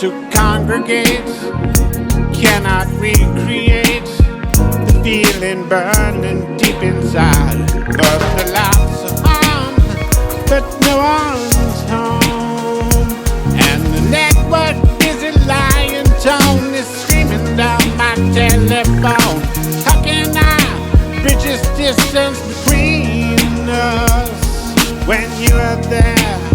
to congregate cannot recreate the feeling burning deep inside. But the lots of arms, but no one's home. And the network busy lying tone is screaming down my telephone. How can I bridge this distance between us when you are there?